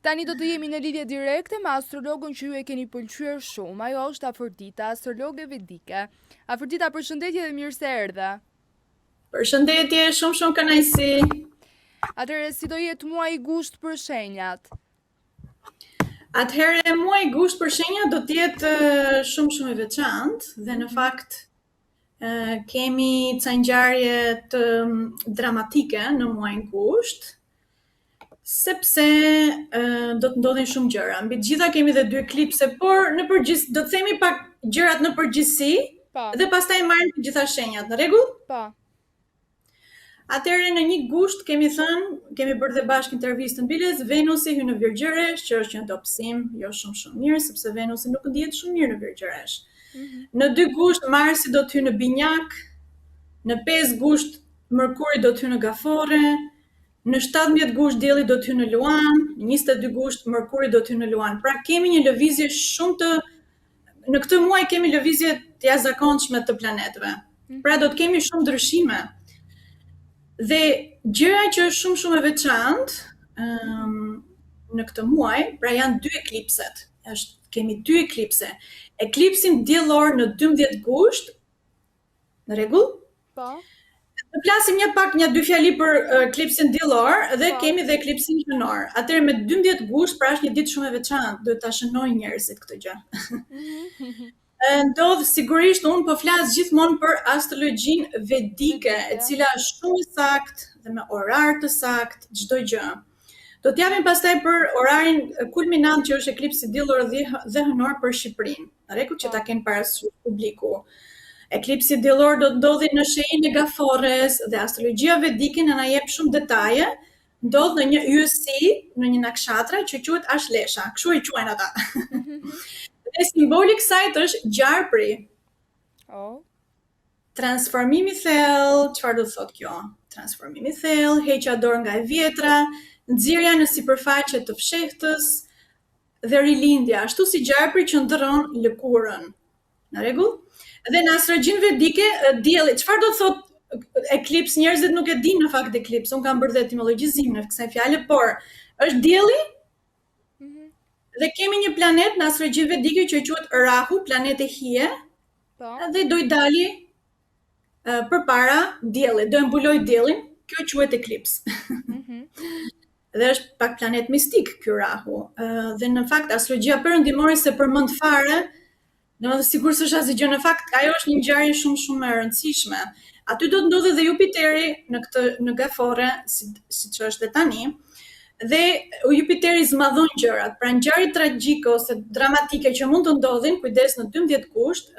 Tani do të jemi në lidhje direkte me astrologun që ju e keni pëlqyer shumë. Ajo është Afrodita, astrologe vedike. Afrodita, përshëndetje dhe mirë se erdhe. Përshëndetje, shumë kënaqësi. Atëherë, si do jetë muaji gusht për shenjat? Atëherë, muaji gusht për shenjat do të jetë shumë i veçantë dhe në fakt kemi ca ngjarje të dramatike në muajin gusht, sepse do të ndodhin shumë gjëra. Mbi të gjitha kemi dhe 2 eklipse, por në përgjithësi do të themi pak gjërat në përgjithësi dhe pastaj marrim të gjitha shenjat, në rregull? Po. Atëherë në një gusht kemi bërë dhe bashkë intervistën biles, Venusi hyn në Virgjëresh, që është një dobësim jo shumë mirë, sepse Venusi nuk ndihet shumë mirë në Virgjëresh. Në 2 gusht Marsi do të hyjë në Binjak, në 5 gusht Mërkuri do të hyjë në Gafore, në 17 gusht Dielli do të hyjë në Luan, në 22 gusht Mërkuri do të hyjë në Luan. Pra kemi një lëvizje në këtë muaj kemi lëvizje të jashtëzakonshme të planetëve. Pra do të kemi shumë ndryshime. Dhe gjëja që është shumë e veçantë në këtë muaj, pra janë 2 eklipset. Kemi 2 eklipse. Eklipsin diellor në 12 gusht, në rregull? Po. Ne flasim një 2 fjali për eklipsin diellor dhe kemi dhe eklipsin hënor. Atëherë me 12 gusht, pra është një ditë shumë e veçantë, duhet ta shënojnë njerëzit këtë gjë. Ndodh sigurisht, unë po flas gjithmonë për astrologjinë vedike, e cila është shumë e saktë dhe me orar të saktë çdo gjë. Do t'japim pastaj për orarin kulminant që është eklipsi diellor dhe hënor për Shqipërinë. Në rregull që ta kenë parasysh publiku. Eklipsi diellor do të ndodhi në shenjën e Gafores dhe astrologjia vedike na jep shumë detaje. Ndodh në një yësi, në një nakshatra që quhet Ashlesha, kështu i quajnë ata. Dhe simboli i kësaj është gjarpri. Transformimi i thellë, çfarë do të thotë kjo? Transformimi i thellë, heqja dorë nga e vjetra, nxirja në sipërfaqe të fshehtës dhe rilindja, ashtu si gjarpri që ndërron lëkurën. Në rregull? Dhe në astrologjinë vedike, dielli, çfarë do të thotë eklips? Njerëzit nuk e dinë në fakt eklips. Unë kam bërë dhe etimologjizim në kësaj fjale, por është dielli. Dhe kemi një planet në astrologjinë vedike që quhet Rahu, planeti hije, dhe do i dali përpara diellit, do e mbuloj diellin, kjo quhet eklips. Dhe është pak planet mistik ky Rahu. Dhe në fakt astrologjia perëndimore se përmend fare, domethënë sigurisht është asgjë gjë, në fakt ajo është një ngjarje shumë e rëndësishme. Aty do të ndodhë dhe Jupiteri në Gafore, siç është dhe tani. Dhe Jupiteri zmadhon gjërat, pra ngjarje tragjike ose dramatike që mund të ndodhin, kujdes në 12 gusht,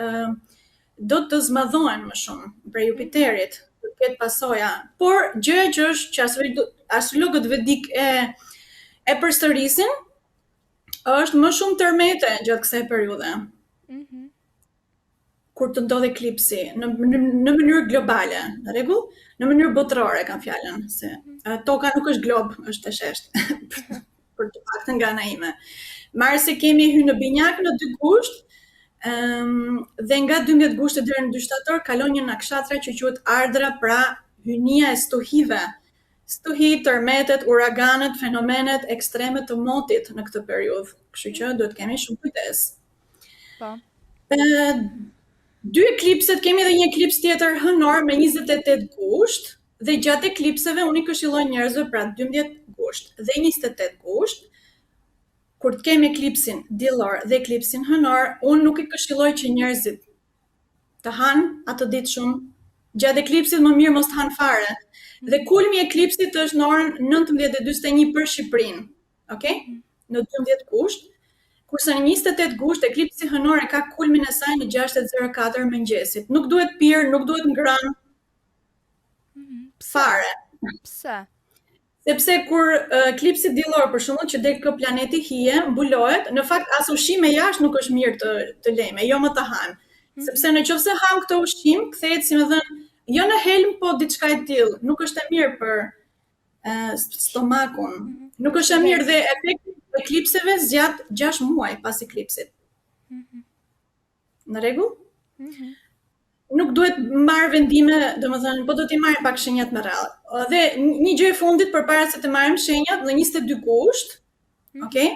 do të zmadhohen më shumë për Jupiterit, do të ketë pasoja. Por gjëja që është që astrologët vedik e përsërisin, është më shumë tërmete gjatë kësaj periudhe. Kur të ndodh eklipsi në mënyrë globale, në rregull? Në mënyrë botërore kam fjalën, se toka nuk është glob, është e sheshtë. Për të paktën nga ana ime. Marsi kemi hyrë në Binjak në 2 gusht, dhe nga 12 gushtet deri në 2 shtator kalon një nakshatra që quhet Ardra, pra hynia e stuhive. Stuhi, tërmetet, uraganet, fenomenet ekstreme të motit në këtë periudhë. Kështu që duhet kemi shumë kujdes. Po. 2 eklipset, kemi edhe një eklips tjetër hënor me 28 gusht, dhe gjatë eklipseve unë i këshilloj njerëzve pra 12 gusht dhe 28 gusht, kur të kemi eklipsin diellor dhe eklipsin hënor, unë nuk i këshilloj që njerëzit të hanë atë ditë shumë, gjatë eklipsit më mirë mos të hanë fare. Dhe kulmi i eklipsit është në orën 19:41 për Shqipërinë, okay? Në 12 gusht. Kurse në 28 gusht, eklipsi hënor e ka kulmin e saj në 6:04 mëngjesit. Nuk duhet pirë, nuk duhet ngrënë fare. Pse? Sepse kur eklipsi diellor, për shembull, që del kë planeti hije, mbulohet, në fakt as ushqime jashtë nuk është mirë të lejme, jo më të hanë. Sepse nëse ham këtë ushqim, kthehet si më thënë, jo në helm, po diçka e tillë, nuk është e mirë për stomakun. Nuk është e mirë dhe efekti eklipseve zgjat 6 muaj pas eklipsit. Në rregull? Nuk duhet marr vendime, domethënë, po do t'i marrim pak shenjat me radhë. Dhe një gjë e fundit përpara se të marrim shenjat, në 22 gusht, Okay?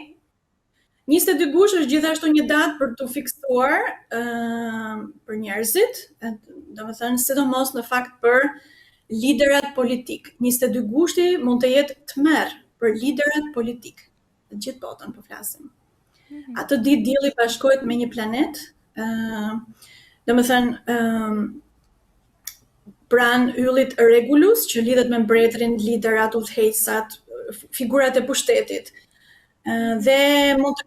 22 gusht është gjithashtu një datë për të fiksuar për njerëzit, domethënë sidomos në fakt për liderat politik. 22 gushti mund të jetë tmerr për liderat politik. Të gjithë botën po flasim. Atë ditë dielli bashkohet me një planet, domethënë pranë yllit Regulus, që lidhet me mbretërin, liderat, udhëheqësat, figurat e pushtetit. Dhe mund të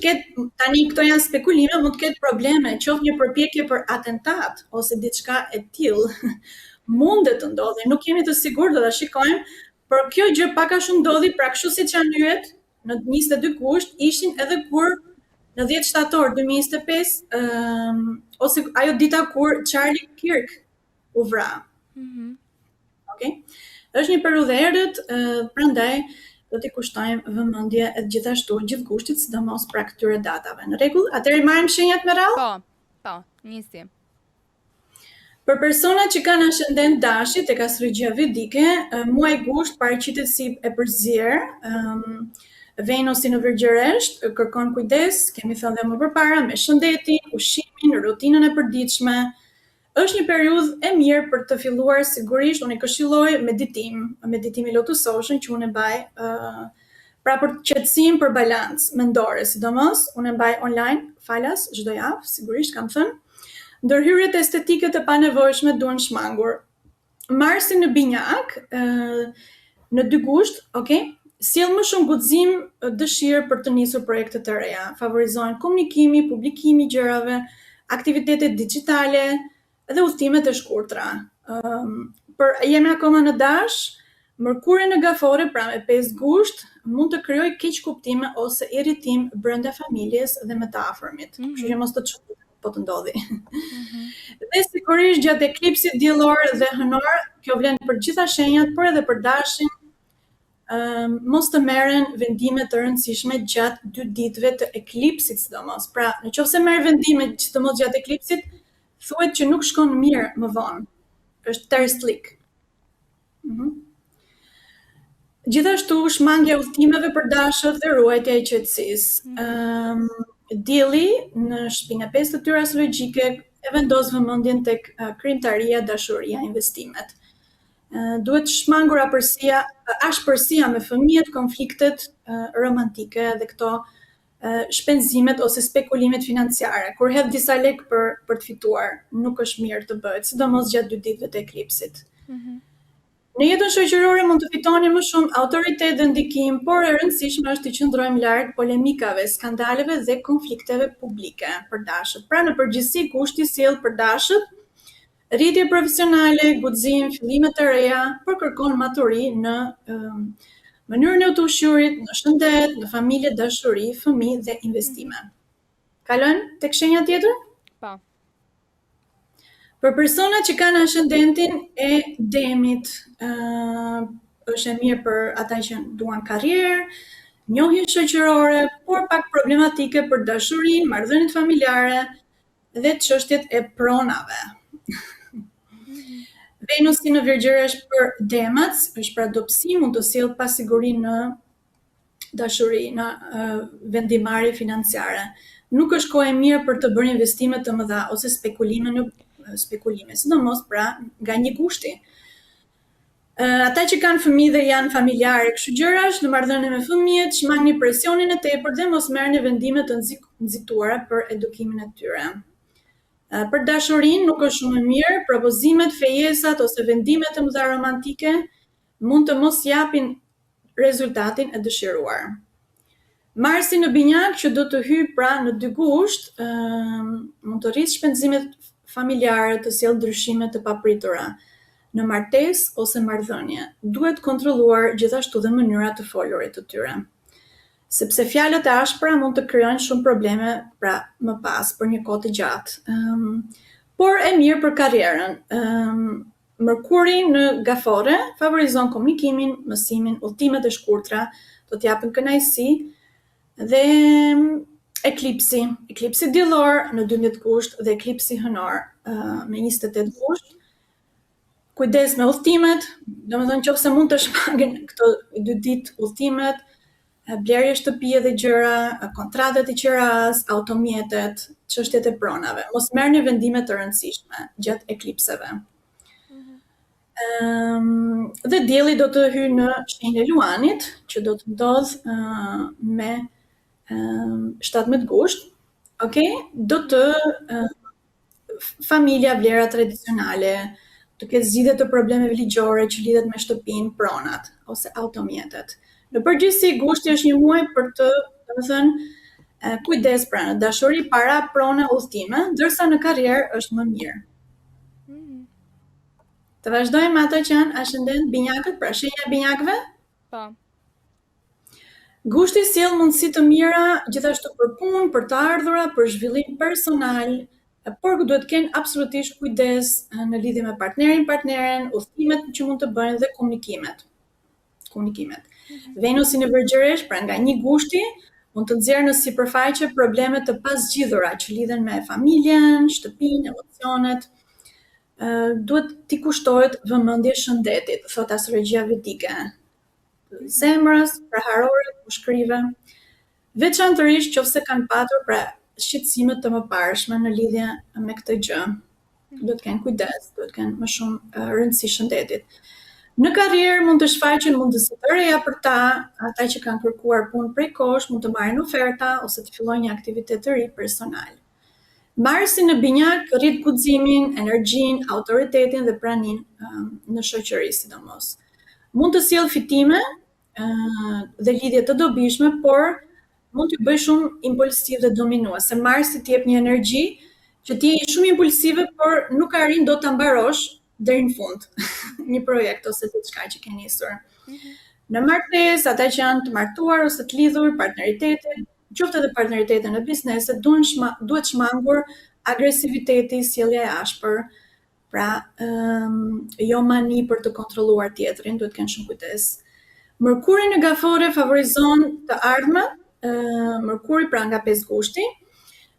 ketë tani këto janë spekulime, mund të ketë probleme, qoftë një përpjekje për atentat ose diçka e tillë. Mundet të ndodhi, nuk jemi të sigurt, do ta shikojmë, por kjo gjë pak a shumë ndodhi, pra kështu siç janë yjet në 22 gusht, ishin edhe kur në 10 shtator 2025, ose ajo dita kur Charlie Kirk u vra. Okay? Është një periudhë errët, prandaj do t'i kushtojmë vëmendje gjithashtu gjithë gushtit, sidomos pra këtyre datave. Në rregull, atëherë marrim shenjat me radhë? Po, nisi. Për personat që kanë ascendent dashi tek astrologjia vedike, muaji gusht paraqitet si e përzier. Venusi në Virgjëresht kërkon kujdes, kemi thënë dhe më përpara, me shëndetin, ushqimin, rutinën e përditshme. Është një periudhë e mirë për të filluar sigurisht, unë e këshilloj meditimi lotusoshën që unë e baj pra për qetësim, për balancë mendore, sidomos, unë e baj online, falas, çdo javë, sigurisht kam thënë. Ndërhyrjet estetike të panevojshme duhen shmangur. Marsi në binjak, në 2 gusht, okay? Sjell më shumë guxim, dëshirë për të nisur projekte të reja. Favorizojnë komunikimi, publikimi i gjërave, aktivitetet digjitale dhe udhëtimet e shkurtra. Jemi akoma në dash, Mërkuri në gafore, pra me 5 gusht, mund të krijojë keq kuptime ose irritim brenda familjes dhe me të afërmit. Kështu që mos të çuditni po të ndodhi. Dhe sigurisht gjatë eklipsit diellor dhe hënor, kjo vlen për gjitha shenjat, por edhe për dashin, mos të merren vendime të rëndësishme gjatë 2 ditëve të eklipsit sidomos. Pra, nëse merr vendime sidomos gjatë eklipsit, thuhet që nuk shkon mirë më vonë. Është terslik. Gjithashtu shmangja udhëtimeve për dashët dhe ruajtja e qetësisë. Dielli në shtëpinë e 5 të tyre astrologjike e vendos vëmendjen tek krijimtaria, dashuria, investimet. Duhet shmangur ashpërsia me fëmijët, konfliktet romantike dhe këto shpenzimet ose spekulimet financiare. Kur hedh disa lek për të fituar, nuk është mirë të bëhet, sidomos gjatë 2 ditëve të eklipsit. Në jetën shoqërore mund të fitoni më shumë autoritet dhe ndikim, por e rëndësishme është të qëndrojmë larg polemikave, skandaleve dhe konflikteve publike për dashët. Pra në përgjithësi gushti sjell për dashët rritje profesionale, guxim, fillime të reja, por kërkon maturi në mënyrën e ushqyrit, në shëndet, në familje, dashuri, fëmijë dhe investime. Kalojmë tek shenja tjetër? Po. Për personat që kanë ascendentin e Demit, është e mirë për ata që duan karrierë, njohje shoqërore, por pak problematike për dashurinë, marrëdhëniet familjare dhe çështjet e pronave. Venusi në Virgjëresht për Demat është pra dobësi, mund të sjellë pasiguri në dashuri, në vendimarrje financiare. Nuk është kohë e mirë për të bërë investime të mëdha ose spekulime, sidomos pra nga një gushti. Ata që kanë fëmijë dhe janë familjarë kështu gjërash, në marrëdhënie me fëmijët, shmangni presionin e tepërt dhe mos merrni vendime të nxituara për edukimin e tyre. Për dashurinë nuk është shumë e mirë, propozimet, fejesat ose vendimet e mëdha romantike mund të mos japin rezultatin e dëshiruar. Marsi në binjak që do të hyjë pra në 2 gusht, mund të rrisë shpenzimet familjare, të sjellë ndryshime të papritura në martesë ose marrëdhënie. Duhet kontrolluar gjithashtu dhe mënyra të folurit të tyre. Sepse fjalët e ashpra mund të krijojnë shumë probleme pra më pas për një kohë të gjatë. Por e mirë për karrierën. Mërkuri në gafore favorizon komunikimin, mësimin, udhëtimet e shkurtra, do të japin kënaqësi dhe eklipsi diellor në 12 gusht dhe eklipsi hënor me 28 gusht. Kujdes me udhëtimet, domethënë nëse mund të shmangen këto 2 ditë udhëtimet, blerje shtëpie dhe gjëra, kontratat e qeras, automjetet, çështjet e pronave. Mos merrni vendime të rëndësishme gjatë eklipseve. Dhe dielli do të hyjë në shenjën e luanit, që do të ndodh me 17 gusht, okay? Do të familja, vlera tradicionale, të ketë zgjidhje të problemeve ligjore që lidhet me shtëpinë, pronat ose automjetet. Në përgjithësi, gushti është një muaj për të, domethënë, kujdes pra në dashuri, para, prona, udhëtime, ndërsa në karrierë është më mirë. Të vazhdojmë ato që janë ascendent binjakët, pra shenja e binjakëve? Po. Gushti sjell mundësi të mira gjithashtu për punë, për të ardhura, për zhvillim personal, por duhet të kenë absolutisht kujdes në lidhje me partnerin, partneren, udhëtimet që mund të bëjnë dhe komunikimet. Venusi në Vergjëresh, pra nga një gushti, mund të nxjerrë në sipërfaqe probleme të pazgjidhura që lidhen me familjen, shtëpinë, emocionet. Duhet t'i kushtohet vëmendje shëndetit, thot astrologjia vedike. Zemrës, pra harorit, mushkërive, veçanërisht nëse kanë patur pra shqetësime të mëparshme në lidhje me këtë gjë. Duhet të kenë kujdes, duhet të kenë më shumë rëndësi shëndetit. Në karrierë mund të shfaqen mundësi të reja për ta, ata që kanë kërkuar punë prej kohësh mund të marrin oferta ose të fillojnë një aktivitet të ri personal. Marsi në binjak rrit guximin, energjinë, autoritetin dhe praninë në shoqëri sidomos. Mund të sjellë fitime dhe lidhje të dobishme, por mund të bëj shumë impulsiv dhe dominues. Se Marsi t'jep një energji që ti je shumë impulsive, por nuk arrin dot ta mbarosh deri në fund një projekt ose diçka që ke nisur. Në martesë, ata që janë të martuar ose të lidhur, partneritetin, qoftë edhe partneritete në bizneset, duhet shmangur agresiviteti, sjellja e ashpër, pra jo mani për të kontrolluar tjetrin, duhet kenë shumë kujdes. Mërkuri në gafore favorizon të ardhmet, Mërkuri pra nga 5 gushti,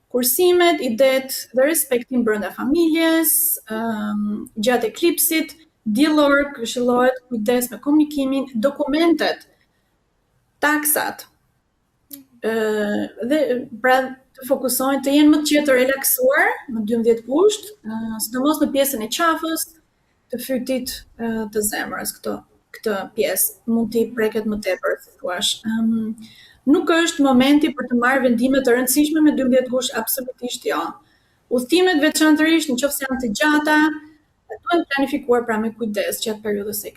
kursimet, idet dhe respektin brenda familjes, gjatë eklipsit, diellor këshillohet kujdes me komunikimin, dokumentet, taksat, dhe pra të fokusohen të jenë më të qetë të relaksuar në 12 gusht, sidomos në pjesën e qafës, të fytit të zemrës, këtë pjesë mund t'i preket më tepër, thuash. Nuk është momenti për të marrë vendime të rëndësishme me 12 gusht, absolutisht jo. Udhëtimet veçanërisht nëse janë të gjata, duhen planifikuar pra me kujdes gjatë periudhës së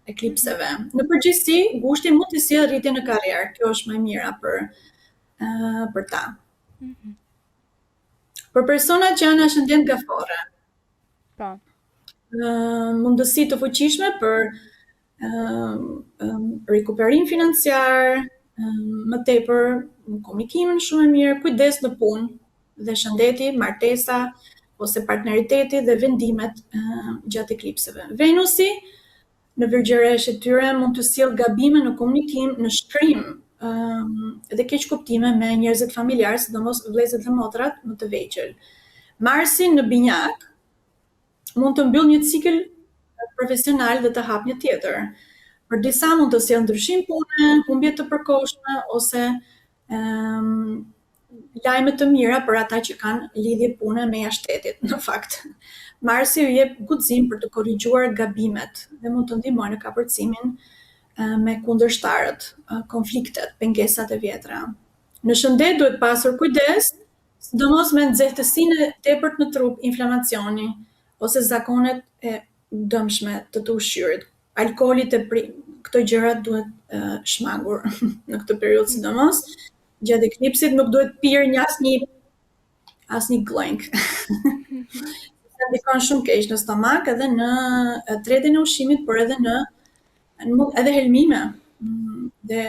eklipseve. Në përgjithësi, gushti mund të sjellë rritje në karrierë, kjo është më e mira për ta. Për personat që janë ascendent gafore, mundësi të fuqishme për rikuperim financiar, më tepër komunikimin shumë e mirë, kujdes në punë dhe shëndeti, martesa ose partneriteti dhe vendimet gjatë eklipseve. Venusi në Vergjëresh e tyre mund të sjellë gabime në komunikim, në shkrim dhe keq kuptime me njerëzit familjarë, sidomos vëllezërit dhe motrat më të vegjël. Marsi në binjak mund të mbyll një cikël profesional dhe të hap një tjetër. Për disa mund të sjellë ndryshim pune, humbje të përkohshme ose lajme të mira për ata që kanë lidhje pune me jashtëtetit, në fakt. Marsi ju jep guxim për të korrigjuar gabimet dhe mund të ndihmojë në kapërcimin me kundërshtarët, konfliktet, pengesat e vjetra. Në shëndet duhet pasur kujdes, sidomos me nxehtësinë e tepërt në trup, inflamacioni ose zakonet e dëmshme të ushqyrit. Alkoolit e këto gjërat duhet shmangur në këtë periudhë sidomos. Gjatë eklipsit nuk duhet pirë asnjë glënk. Sa ndikon shumë keq në stomak, edhe në tretjen e ushqimit, por edhe edhe helmime dhe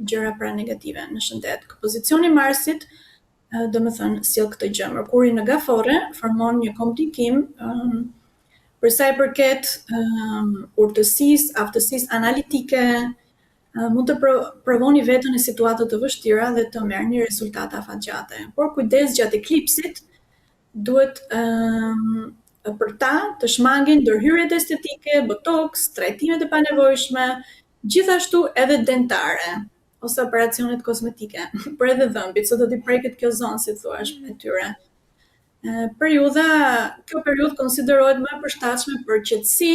gjëra pra negative në shëndet. Pozicioni i Marsit, domethënë sjell këtë gjë. Mërkuri në gafore formon një komplikim për sa i përket urtësisë, aftësisë analitike, mund të provoni veten në situata të vështira dhe të merrni rezultate afatgjate. Por kujdes gjatë eklipsit, duhet për ta të shmangin ndërhyrjet estetike, botox, trajtimet e panevojshme, Gjithashtu edhe dentare ose operacionet kozmetike, por edhe dhëmbit, se do t'i preket kjo zonë, si thuash, e tyre. Kjo periudhë konsiderohet më e përshtatshme për qetësi,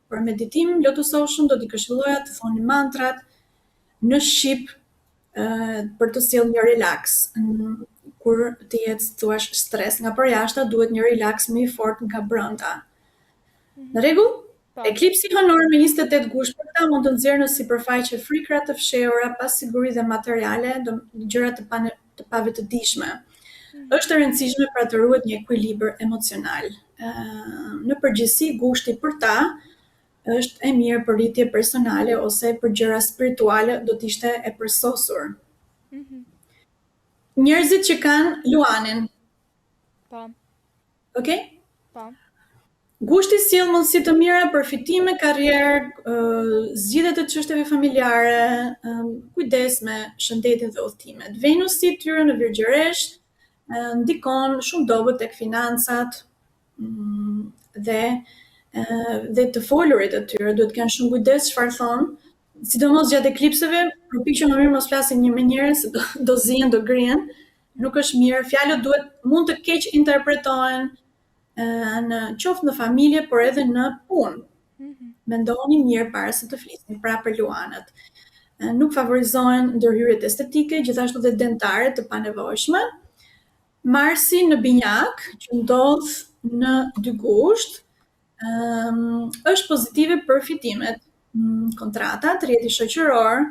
për meditim, lotusoshëm, do t'i këshilloja të thoni mantrat në shqip për të sjellë një relaks. Kur të jetë, thuash, stres nga përjashta, duhet një relaks më i fortë nga brenda. Në rregull? Eklipsi honor me 28 gushpërta mund të nxjerrë në sipërfaqe frikra të fshehura pa siguri dhe materiale, gjëra të pavetëdijshme. Është e rëndësishme pra të ruhet një ekuilibër emocional. Në përgjithësi, gushti për ta është e mirë për rritje personale ose për gjëra spirituale do të ishte e përsosur. Njerëzit që kanë luanin. Po. Okej? Po. Gushti sjell mundësi të mira, përfitime, karrierë, zgjidhje të çështjeve familjare, kujdes me shëndetin dhe udhëtimet. Venusi i tyre në Virgjëresh ndikon shumë dobët tek financat dhe të folurit e tyre duhet të kenë shumë kujdes çfarë thonë, sidomos gjatë eklipseve, përpiqen më mirë mos flasin një me njërin se do zihen, do grihen. Nuk është mirë, fjalët mund të keq interpretohen në qoftë në familje, por edhe në punë. Mendoni mirë para se të flisni, pra për luanët. Nuk favorizohen ndërhyrjet estetike, gjithashtu dhe dentare të panevojshme. Marsi në binjak, që ndodh në 2 gusht, është pozitive për fitimet, kontratat, rrjeti shoqëror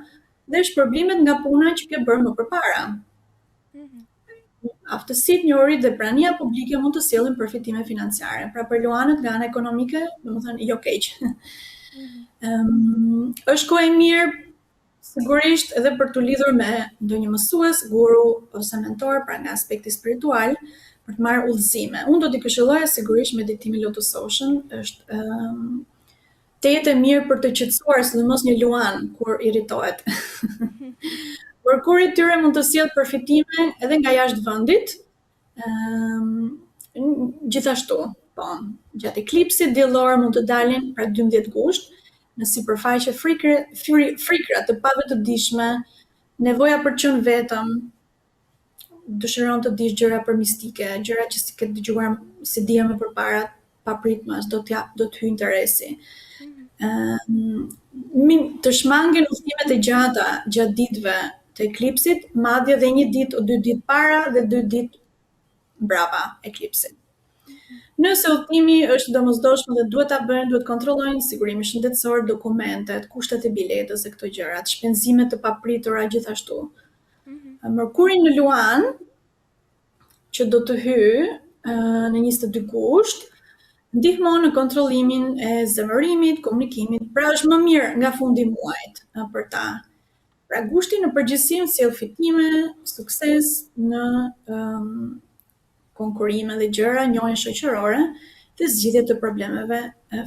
dhe shpërblimet nga puna që ke bërë më përpara. Aftësitë, njohurit dhe prania publike mund të sjellin përfitime financiare. Pra për luanët nga ana ekonomike, domethënë jo keq. Është kohë e mirë sigurisht edhe për të lidhur me ndonjë mësues, guru ose mentor, pra nga aspekti spiritual, për të marrë udhëzime. Unë do t'i këshilloja sigurisht meditimi lotusoshëm, është të jetë e mirë për të qetësuar, sidomos një luan kur irritohet. Por kur i tyre mund të sjellë përfitime edhe nga jashtë vendit, gjithashtu, po, gjatë eklipsit diellor mund të dalin pra 12 gusht, në sipërfaqe frikra të pavetëdijshme, nevoja për të qenë vetëm, dëshiron të dish gjëra për mistike, gjëra që si ke dëgjuar, si dija më përpara, papritmas, do të hyjë interesi. Të shmangen udhëtimet e gjata gjatë ditëve të eklipsit, madje dhe 1 ditë o 2 ditë para dhe 2 ditë brapa eklipsit. Nëse udhëtimi është domosdoshëm dhe duhet ta bëjnë, duhet kontrollojnë sigurimin shëndetësor, dokumentet, kushtet e biletës dhe këto gjërat, shpenzimet të papritura gjithashtu. Merkuri në Luan, që do të hyjë në 22 gusht, ndihmon në kontrollimin e zemërimit, komunikimit, pra është më mirë nga fundi muajit për ta. Pra gushti në përgjithësi sjell fitime, sukses në konkurrime dhe gjëra, njohje shoqërore dhe zgjidhje të problemeve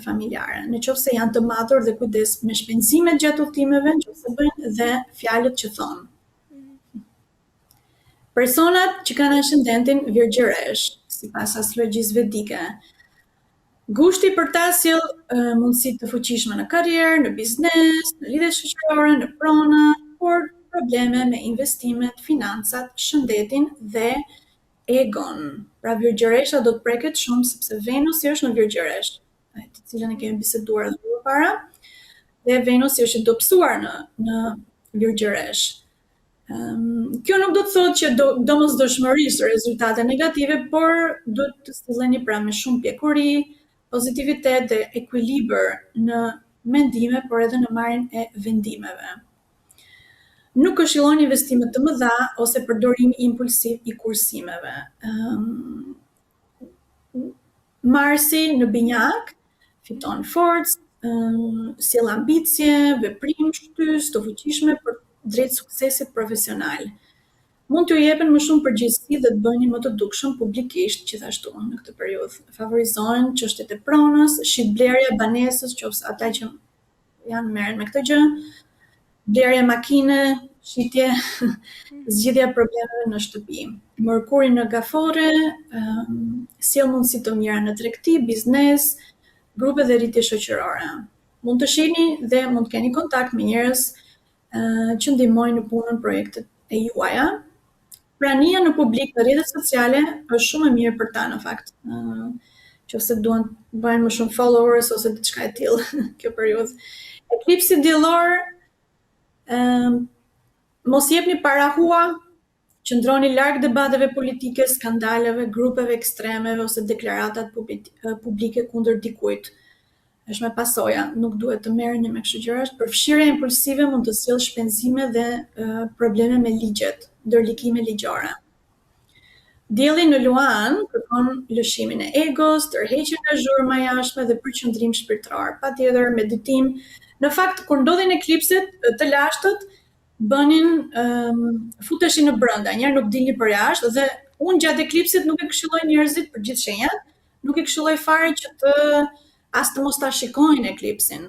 familjare. Nëse janë të matur dhe kujdes me shpenzimet gjatë udhëtimeve, nëse bëjnë dhe fjalët që thonë. Personat që kanë ascendentin Virgjëresh, sipas astrologjisë vedike, gushti për ta sjell mundësi të fuqishme në karrierë, në biznes, në lidhje shoqërore, në prona, por probleme me investimet, financat, shëndetin dhe egon. Pra Virgjëresha do të preket shumë sepse Venusi është në Virgjëresh, të cilën e kemi biseduar edhe më parë, dhe Venusi është i dobësuar në Virgjëresh. Kjo nuk do të thotë që domosdoshmërisht rezultate negative, por duhet të silleni pra me shumë pjekuri, pozitivitet dhe ekuilibër në mendime, por edhe në marrjen e vendimeve. Nuk këshillon investime të mëdha ose përdorim impulsiv i kursimeve. Marsi në binjak fiton forcë, sjell ambicie, veprim shtys të fuqishme për drejt suksesit profesional. Mund t'ju jepen më shumë përgjegjësi dhe të bëheni më të dukshëm publikisht gjithashtu në këtë periudhë. Favorizohen çështjet e pronës, shitblerja, banesës, qoftë ata që janë merren me këtë gjë, blerja makine, shitje, zgjidhja problemeve në shtëpi. Merkuri në Gafore sjell mundësi të mira në tregti, biznes, grupe dhe rritje shoqërore. mund të shihni dhe mund të keni kontakt me njerëz që ndihmojnë në punën projektet e juaja. Prania në publik në rrjetet sociale është shumë e mirë për ta në fakt. Nëse duan të bëjnë më shumë followers ose diçka e tillë kjo periudhë. Eklipsi diellor, mos jepni para hua, qëndroni larg debateve politike, skandaleve, grupeve ekstremeve ose deklaratat publike kundër dikujt. Është me pasoja, nuk duhet të merreni me kështu gjëra. Përfshirja impulsive mund të sjellë shpenzime dhe probleme me ligjet, ndërlikime ligjore. Dielli në Luan kërkon lëshimin e egos, tërheqjen nga zhurma e jashtme dhe përqendrim shpirtëror. Patjetër meditim. Në fakt, kur ndodhin eklipset të lashtët, futeshin në brenda, njerë nuk dilni për jashtë dhe unë gjatë eklipsit nuk e këshilloj njerëzit për gjithë shenjat, nuk e këshilloj fare që as të mos ta shikojnë eklipsin.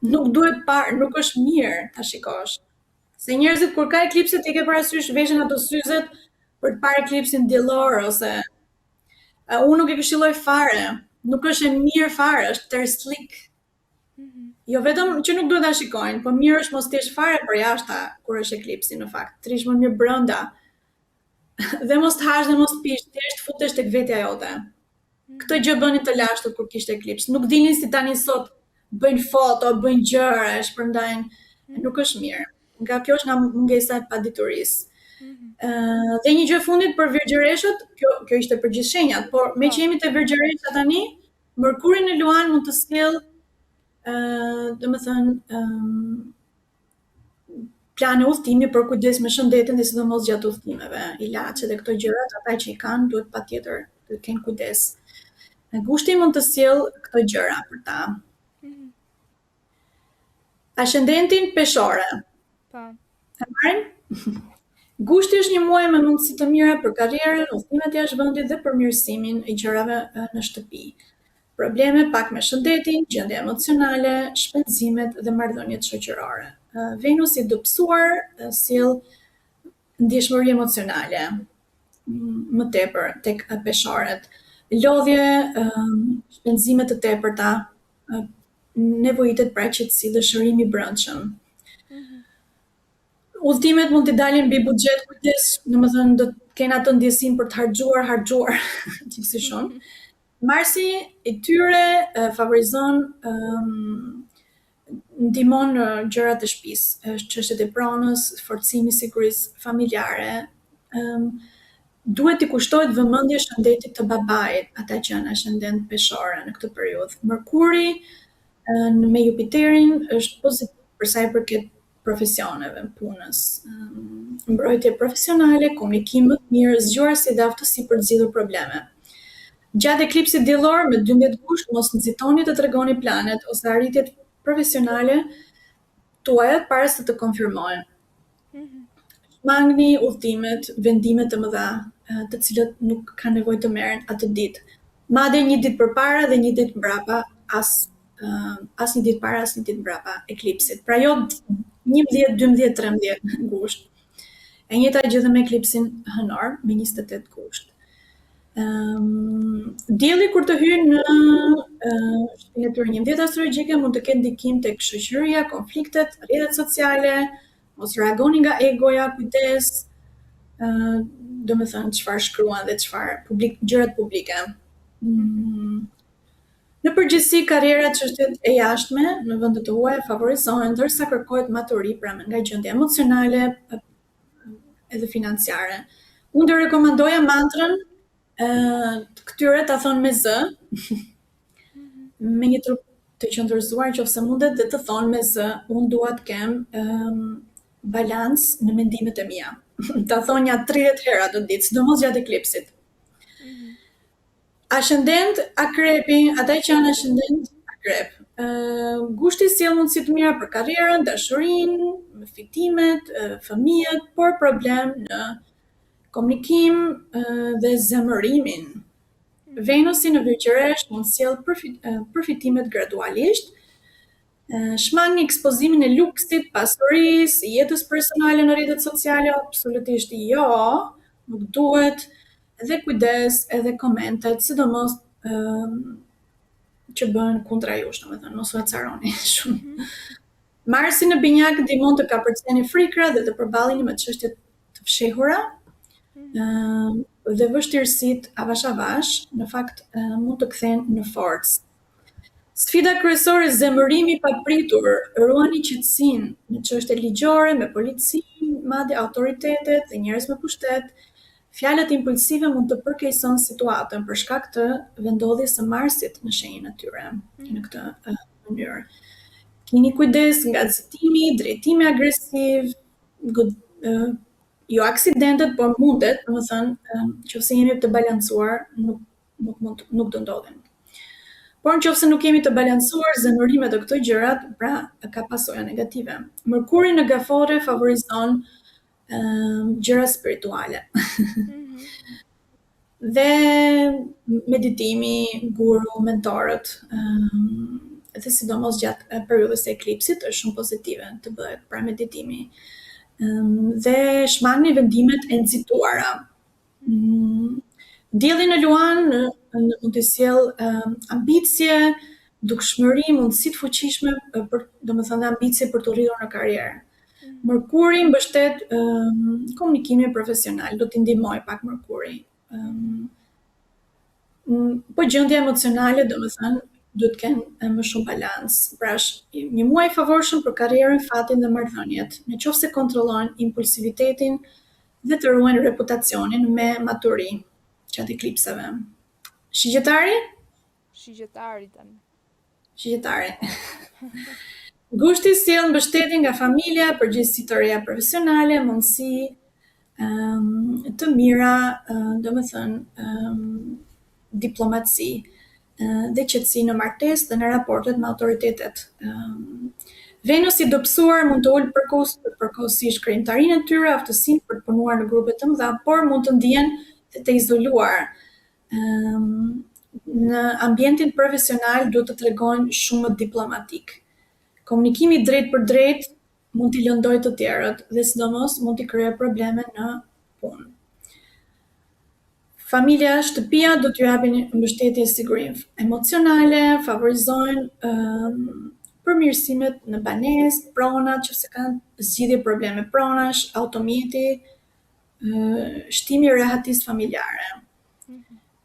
Nuk duhet parë, nuk është mirë ta shikosh. Se njerëzit kur ka eklipset i ke parasysh veshin ato syzet për të parë eklipsin diellor ose unë nuk e këshilloj fare, nuk është e mirë fare, është terslik. Jo vetëm që nuk duhet ta shikojnë, po mirë është mos t'jesh fare për jashta kur është eklipsi në fakt. Të rish më mirë brenda. Dhe mos të hash dhe mos pish, thjesht futesh tek vetja jote. Këtë gjë bënin të lashtët kur kishte eklips. Nuk dilnin si tani sot, bëjnë foto, bëjnë gjëra, shpërndajnë. Nuk është mirë. Nga kjo është nga mungesa e paditurisë. Dhe një gjë fundit për virgjëreshët, kjo ishte për gjithë shenjat, por me që jemi te virgjëresha tani, Mërkuri në Luan mund të sjellë plane udhtimi për kujdes me shëndetin dhe sidomos gjatë udhtimeve, ilaçe dhe këto gjërat, ata që i kanë duhet patjetër të kenë kujdes. Gushti mund të sjellë këto gjëra për ta. Ascendentin peshore. E marrim? Gushti është një muaj me mundësi të mira për karrierën, udhtimet jashtë vendit dhe përmirësimin e gjërave në shtëpi. Probleme pak me shëndetin, gjendje emocionale, shpenzimet dhe marrëdhëniet shoqërore. Venus i dobësuar sjell ndjeshmëri emocionale më tepër tek peshorët. Lodhje, shpenzime të tepërta, nevojitet pra qetësi dhe shërimi i brendshëm. Udhtimet mund të dalin mbi buxhet kujdes, domethënë do të kenë atë ndjesim për të harxuar gjithsesi shumë. Marsi i tyre favorizon ndihmon gjërat e shtëpisë, çështjet e pronës, forcimi i sigurisë familjare. Duhet i kushtohet vëmendje shëndetit të babait, ata që janë ascendent peshore në këtë periudhë. Mërkuri me Jupiterin është pozitiv për sa i përket profesioneve, punës. Mbrojtje profesionale, komunikim më të mirë, zgjuarsi dhe aftësi për të zgjidhur probleme. Gjatë eklipsit diellor me 12 gusht mos nxitoni të tregoni planet ose arritjet profesionale tuaja para se të konfirmohen. Shmangni udhtimet, vendime të mëdha, të cilët nuk ka nevojë të merren atë ditë. Madje një ditë përpara dhe një ditë mbrapa, as një ditë para, as një ditë mbrapa eklipsit. Pra jo 11, 12, 13 gusht. E njëjta gjë me eklipsin hënor me 28 gusht. Dielli kur të hyjë në shpinë e tyre 11 astrologjike mund të ketë ndikim tek shoqëria, konfliktet, rrjetet sociale, mos reagoni nga egoja, kujdes, domethënë çfarë shkruan dhe çfarë gjërat publike. Në përgjithësi, karriera, çështjet e jashtme në vendet e huaja favorizohen, ndërsa kërkohet maturi pra nga gjendja emocionale edhe financiare. Unë do rekomandoja mantrën këtyre ta thonë me zë, me një trup të qëndërzuar nëse mundet dhe të thonë me zë, unë dua të kem balans në mendimet e mia. Ta thonë ja 30 herë atë ditë, sidomos gjatë eklipsit. Ascendent akrepi, ata që janë ascendent akrep. Gushti sjell mundësi të mira për karrierën, dashurinë, fitimet, fëmijët, por problem në komunikim dhe zemërimin. Venusi në Virgjëresh mund sjell përfitimet gradualisht. Shmangni ekspozimin e luksit, pasurisë, jetës personale në rrjetet sociale, absolutisht jo, nuk duhet. Edhe kujdes, edhe komentet, sidomos që bëhen kundra jush, domethënë mos u acaroni shumë. Marsi në binjak ndihmon të kapërceni frikra dhe të përballeni me çështje të fshehura. Dhe vështirësitë avash avash, në fakt mund të kthehen në forcë. Sfida kryesore zemërimi pa pritur, ruani qetësinë në çështje ligjore me policinë, madje autoritetet dhe njerëz me pushtet. Fjalët impulsive mund të përkeqësojnë situatën për shkak të vendodhjes së Marsit në shenjën e tyre në këtë mënyrë. Keni kujdes nga nxitimi, drejtimi agresiv, jo aksidentet, por mundet, domethënë, nëse jemi të balancuar, nuk do ndodhin. Por nëse nuk jemi të balancuar, zemërimet e këto gjërat, pra ka pasoja negative. Mërkuri në gafore favorizon gjëra spirituale. Dhe meditimi, guru, mentorët, dhe sidomos gjatë periudhës së eklipsit është shumë pozitive të bëhet pra meditimi. Dhe shmangni vendimet e nxituara. Dielli në Luan mund të sjell ambicie, dukshmëri, mundësi të fuqishme domethënë ambicie për të rritur në karrierë. Mërkuri mbështet komunikimin profesional, do t'i ndihmoj pak Mërkuri. Po gjendja emocionale, domethënë, duhet të kenë më shumë balancë. Pra është një muaj i favorshëm për karrierën, fatin dhe marrëdhëniet, nëse kontrollojnë impulsivitetin dhe të ruajnë reputacionin me maturi gjatë eklipseve. Shigjetari? Shigjetari tani. Shigjetari. Gushti sjell mbështetje nga familja, përgjegjësi të reja profesionale, mundësi të mira, domethënë diplomaci dhe qetësi në martesë dhe në raportet me autoritetet. Venusi i dobësuar mund të ulë përkohësisht krijimtarinë e tyre, aftësinë për të punuar në grupe të mëdha, por mund të ndihen të izoluar. Në ambientin profesional duhet të tregojnë shumë diplomatik. Komunikimi drejt për drejt mund t'i lëndojë të tjerët dhe sidomos mund t'i krijojë probleme në punë. Familja, shtëpia do t'ju japin mbështetje sigurinë emocionale, favorizojnë përmirësimet në banesë, pronat, nëse kanë zgjidhje probleme pronash, automjeti, shtimi i rehatisë familjare.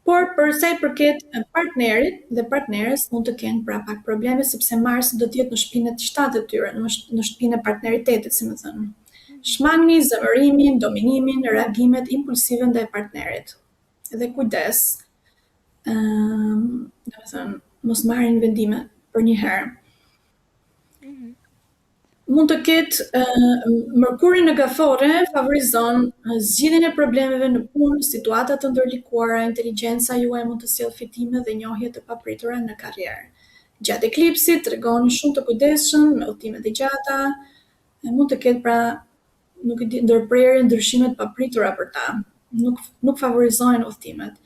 Por për sa i përket partnerit dhe partneres mund të kenë pra pak probleme sepse Marsi do të jetë në shtëpinë e shtatë të tyre, në shtëpinë e partneritetit, si më thënë. Shmangni zemërimin, dominimin, reagimet impulsive ndaj partnerit. Dhe kujdes, domethënë, mos marrin vendime për një herë. Mund të ketë Mërkuri në gafore favorizon zgjidhjen e problemeve në punë, situata të ndërlikuara, inteligjenca juaj mund të sjellë fitime dhe njohje të papritura në karrierë. Gjatë eklipsit tregoni shumë të kujdesshëm me udhëtime të gjata, mund të ketë pra ndërprerje, ndryshime të papritura për ta. Nuk favorizojnë udhëtimet.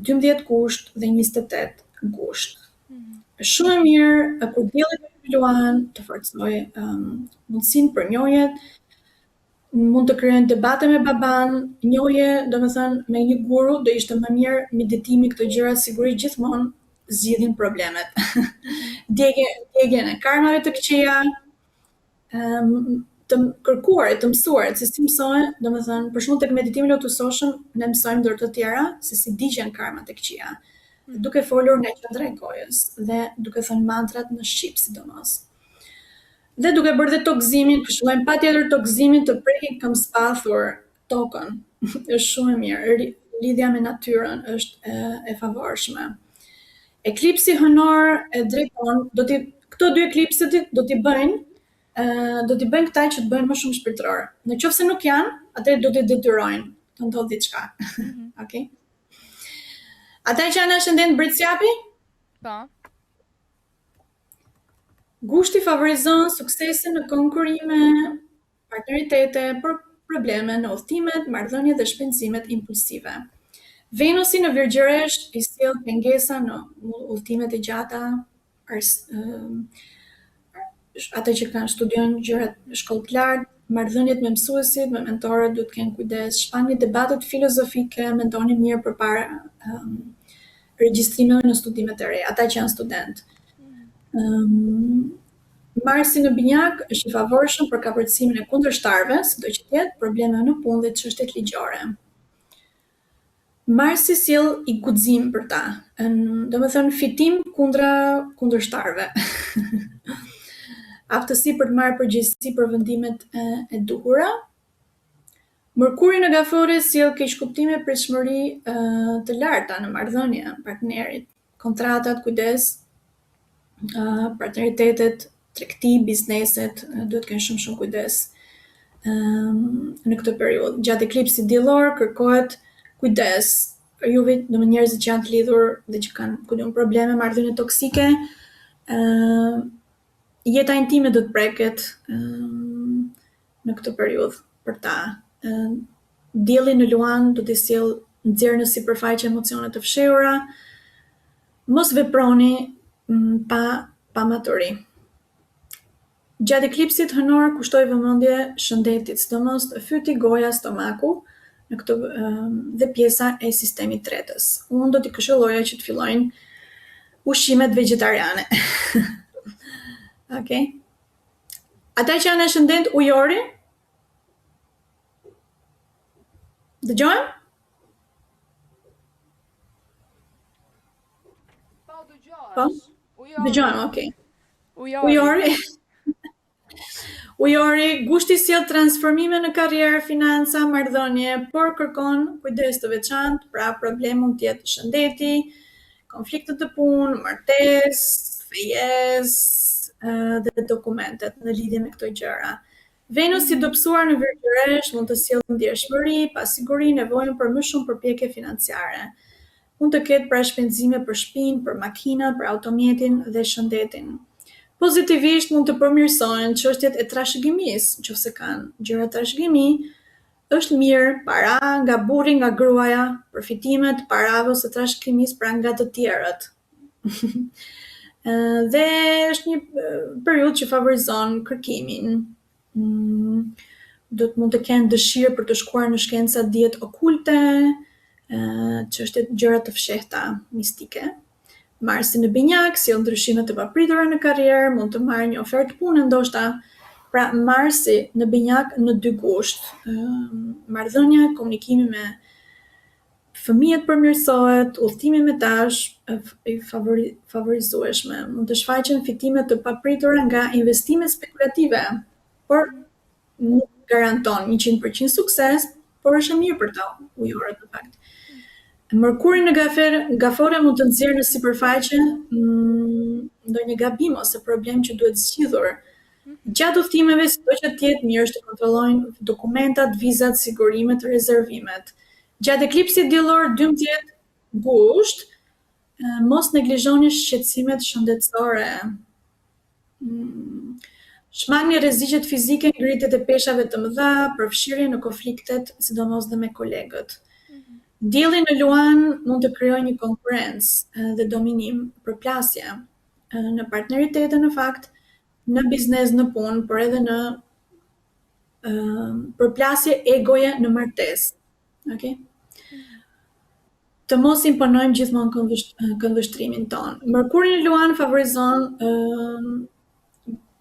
12 gusht dhe 28 gusht. Është shumë e mirë kur dielli në Luan të forcojë mundësinë për njohje, mund të krijojnë debate me baban, njohje, domethënë me një guru do ishte më mirë meditimi këto gjëra sigurisht gjithmonë zgjidhin problemet. Djegjen e karmave të këqija, të kërkuarit, të mësuarit, se si mësohen, domethënë për shembull tek meditimi lotusoshëm ne mësojmë ndër të tjera se si digjen karmat e këqija. Duke folur nga qendra e gojës dhe duke thënë mantrat në shqip sidomos. Dhe duke bërë dhe tokëzimin, këshillojmë patjetër tokëzimin të prekin këmbëspathur tokën. Është shumë e mirë. Lidhja me natyrën është e favorshme. Eklipsi hënor e drejton, këto dy eklipset do t'i bëjnë këta që të bëjnë më shumë shpirtëror. Nëse nuk janë, atëherë do t'i detyrojnë të ndodhë diçka. Okay? Ata që janë ascendent Britsjapi? Po. Gushti favorizon suksesin në konkurrime, partneritete, probleme në udhëtimet, marrëdhëniet dhe shpenzimet impulsive. Venusi në Virgjëresh i sjell pengesa në udhëtimet e gjata, ata që studiojnë gjërat në shkollë të lartë, marrëdhëniet me mësuesit, me mentorët duhet të kenë kujdes, shpangni debatet filozofike, mendoni mirë përpara regjistrime në studimet e reja, ata që janë student. Marsi në binjak është i favorshëm për kapërcësimin e kundërshtarëve, sido që të jetë probleme në punë dhe çështjet ligjore. Marsi sjell i guxim për ta, domethënë fitim kundra kundërshtarëve. Aftësi për të marrë përgjegjësi për vendimet e duhura. Mërkuri në gafore sjell keqkuptime, pritshmëri të larta në marrëdhënie partnerit, kontratat, kujdes, partneritetet, tregti, bizneset, duhet të kenë shumë kujdes në këtë periudhë. Gjatë eklipsit diellor kërkohet kujdes për juve, domethënë njerëzit që janë të lidhur dhe që kanë probleme, marrëdhënie toksike, jeta intime do të preket në këtë periudhë për ta. Dielli në luan do të sjell nxjerrje në sipërfaqe emocione të fshehura. Mos veproni pa maturi. Gjatë eklipsit hënor kushtoj vëmendje shëndetit, sidomos fyti, goja, stomaku, në këtë dhe pjesa e sistemit tretës. Unë do t'i këshilloja që të fillojnë ushqimet vegetariane. Okej. Ata që janë ascendent ujori, dëgjojmë? Po, dëgjohesh. Po? Ujori. Dëgjojmë, okay. Ujori. Ujori, gushti sjell transformime në karrierë, financa, marrëdhënie, por kërkon kujdes të veçantë, pra problem mund të jetë shëndeti, konflikte të punë, martesë, fejesë dhe dokumentet në lidhje me këto gjëra. Venus i dobësuar në Virgjëresh mund të sjellë ndjeshmëri, pasiguri, nevojën për më shumë përpjekje financiare. Mund të ketë pra shpenzime për shtëpinë, për makinat, për automjetin dhe shëndetin. Pozitivisht mund të përmirësohen çështjet e trashëgimisë, nëse kanë gjëra trashëgimi, është mirë para nga burri, nga gruaja, përfitimet, parave ose trashëgimisë pra nga të tjerët. Dhe është një periudhë që favorizon kërkimin. Mund të kenë dëshirë për të shkuar në shkenca dijet okulte, çështjet gjëra të fshehta, mistike. Marsi në binjak, sjell ndryshime të papritura në karrierë, mund të marrë një ofertë pune ndoshta. Pra Marsi në binjak në 2 gusht, marrëdhënia, komunikimi me fëmijët përmirësohet, udhëtimi me tash i favorizueshme. Mund të shfaqen fitime të papritura nga investime spekulative, por nuk garanton 100% sukses, por është e mirë për ta ujorët në fakt. Mërkuri në gafore mund të nxjerrë në sipërfaqe ndonjë gabim ose problem që duhet zgjidhur. Gjatë udhëtimeve, sido që të jetë, mirë është të kontrollojnë dokumentat, vizat, sigurimet, rezervimet. Gjatë eklipsit diellor 12 gusht, mos neglizhoni shqetësimet shëndetësore. Shmangni rreziqet fizike, ngritjet e peshave të mëdha, përfshirje në konfliktet, sidomos dhe me kolegët. Dielli në luan mund të krijojë një konkurrencë dhe dominim, përplasje në partneritete në fakt, në biznes, në punë, por edhe në përplasje egoje në martesë. Okay? Të mos imponojmë gjithmonë këndvështrimin ton. Mërkuri në luan favorizon,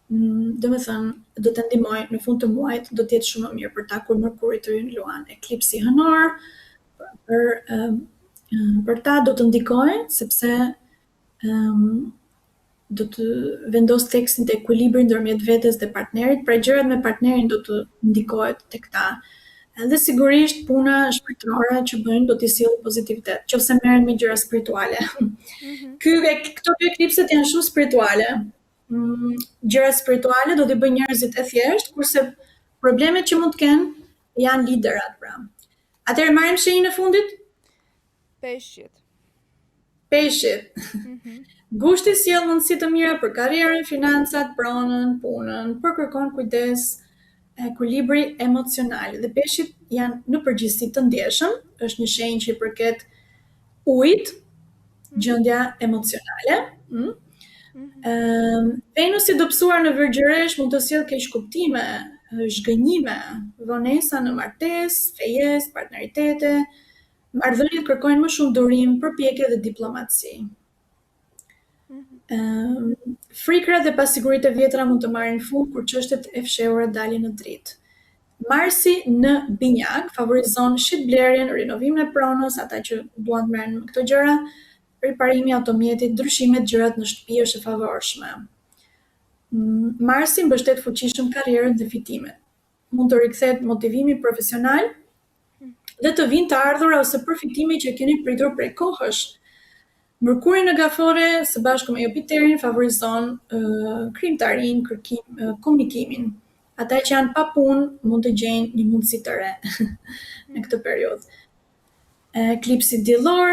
domethënë do të ndihmojë në fund të muajit, do të jetë shumë më mirë për ta kur Mërkuri të hyjë në luan. Eklipsi hënor për ta do të ndikojë, sepse do të vendos tekstin të ekuilibrit ndërmjet vetes dhe partnerit, pra gjërat me partnerin do të ndikohet tek ta. Dhe sigurisht puna shpirtërore që bëjnë do t'i sjellë pozitivitet, nëse merren me gjëra spirituale. Këto 2 eklipset janë shumë spirituale. Gjërat spirituale do t'i bëjnë njerëzit e thjeshtë, kurse problemet që mund të kenë janë liderat pra. Atëherë marrim shenjën e fundit? Peshqit. Gushti sjell mundësi të mira për karrierën, financat, pronën, punën, por kërkon kujdes, ekuilibri emocional. Dhe peshqit janë në përgjithësi të ndjeshëm, është një shenjë që i përket ujit, gjendja emocionale. Venus i dobësuar në Virgjëresh mund të sjellë keqkuptime, zhgënjime, vonesa në martesë, fejesë, partneritete, Marrëdhëniet kërkojnë më shumë durim, përpjekje dhe diplomaci. Frikrat dhe pasiguritë e vjetra mund të marrin fund kur çështjet e fshehura dalin në dritë. Marsi në binjak favorizon shitblerjen, rinovimin e pronës, ata që duan të merren me këto gjëra, riparimi i automjetit, ndryshimet gjërat në shtëpi është e favorshme. Marsi mbështet fuqishëm karrierën dhe fitimet. Mund të rikthehet motivimi profesional dhe të vinë të ardhura ose përfitime që keni pritur prej kohësh. Mërkuri në gafore së bashku me Jupiterin favorizon krijimtarinë, komunikimin. Ata që janë pa punë mund të gjejnë një mundësi të re në këtë periudhë. Eklipsi diellor,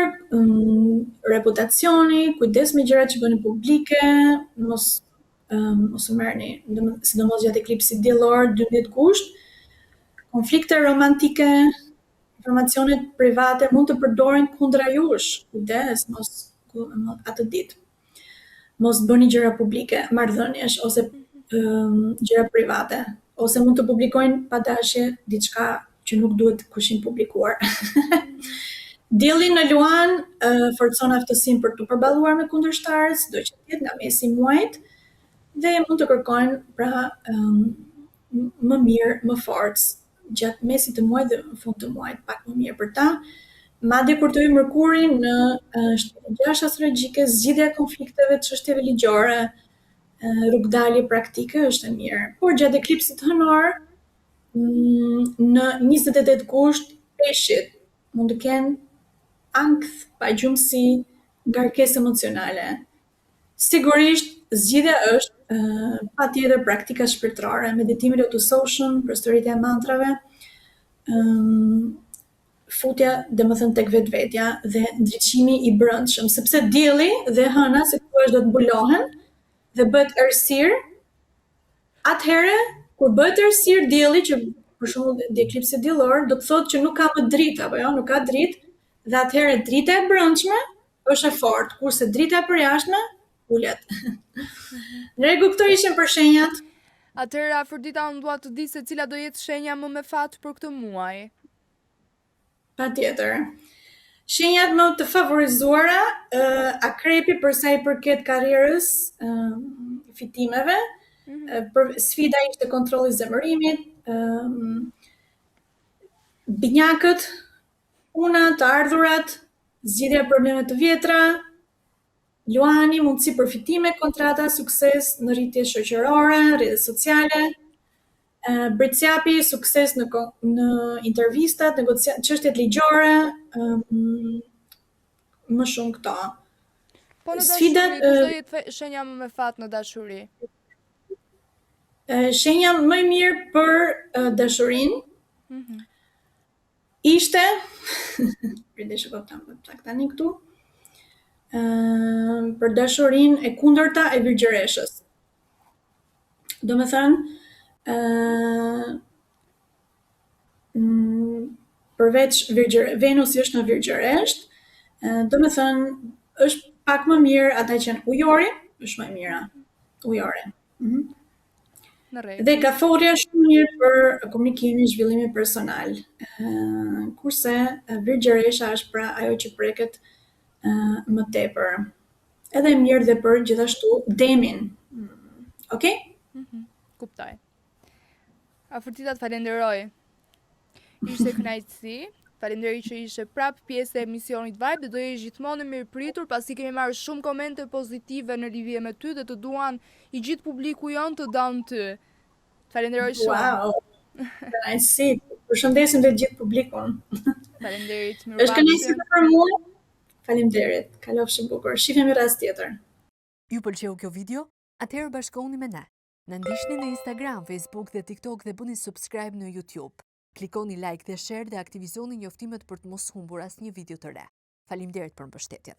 reputacioni, kujdes me gjërat që bëni publike, mos u merrni, sidomos gjatë eklipsit diellor 12 gusht, konflikte romantike, informacionet private mund të përdoren kundra jush. Kujdes, mos atë ditë. Mos bëni gjëra publike, marrëdhëniesh ose gjëra private, ose mund të publikojnë pa dashje diçka që nuk duhet kushin publikuar. Dielli në Luan forcon aftësinë për të përballuar me kundërshtarët, sido që të jetë nga mesi i muajit, dhe mund të kërkojnë pra më mirë, më forcë gjatë mesit të muajit dhe në fund të muajit, pak më mirë për ta. Madje kur të hyjë Mërkuri në shtëpinë 6 astrologjike, zgjidhja e konflikteve, çështjeve ligjore, rrugdalje praktike është e mirë. Por gjatë eklipsit hënor, në 28 gusht, peshqit mund të kenë ankth, pagjumësi, ngarkesë emocionale. Sigurisht, zgjidhja është patjetër praktika shpirtërore, meditimi lotusoshëm, përsëritja e mantrave, futja domethënë tek vetvetja dhe ndriçimi i brendshëm, sepse dielli dhe hëna, si thua, do të mbulohen dhe bëhet errësirë. Atëherë, kur bëhet errësirë dielli, që për shembull dhe eklipsi diellor, do të thotë që nuk ka më dritë, apo jo, nuk ka dritë, dhe atëherë drita e brendshme është e fortë, kurse drita e përjashtme ulet. Në rregull, këto ishin për shenjat. Atëherë Afrodita, unë dua të di se cila do jetë shenja më me fat për këtë muaj. Patjetër. Shenjat më të favorizuara, akrepi për sa i përket karrierës, fitimeve, sfida ishte kontrolli i zemërimit, binjakët, puna, të ardhurat, zgjidhja e problemeve të vjetra, Luani, mundësi për fitime, kontrata, sukses në rritje shoqërore, rrjete sociale, Britsjapi, sukses në intervistat, çështjet ligjore, më shumë këto. Po në dashuri, kush do jetë shenja më me fat në dashuri? Shenja më e mirë për dashurinë ishte prindeshë pak tani këtu. Për dashurinë e kundërta e virgjëreshës. Domethënë, përveç Venusi është në virgjëresht, domethënë është pak më mirë ata që janë ujori, është më e mira. Ujori. Dhe gaforja shumë mirë për komunikimin, zhvillimin personal. Kurse virgjëresha është pra ajo që preket më tepër. Edhe mirë dhe për gjithashtu demin. Okej? Kuptoj. Afrodita, falenderoj. Ishte kënaqësi. Faleminderit që ishe prap pjesë e emisionit Vibe dhe do jesh gjithmonë e mirëpritur, pasi kemi marrë shumë komente pozitive në lidhje me ty dhe të duan i gjithë publiku jonë të danë ty. Falenderoj shumë. Wow. Kënaqësi. Përshëndesim të gjithë publikun. Faleminderit. Është kënaqësi për mua. Faleminderit. Kalofshi bukur. Shihemi rast tjetër. Ju pëlqeu kjo video? Atëherë bashkohuni me ne. Na ndiqni në Instagram, Facebook dhe TikTok dhe bëni subscribe në YouTube. Klikoni like dhe share dhe aktivizoni njoftimet për të mos humbur asnjë video të re. Faleminderit për mbështetjen.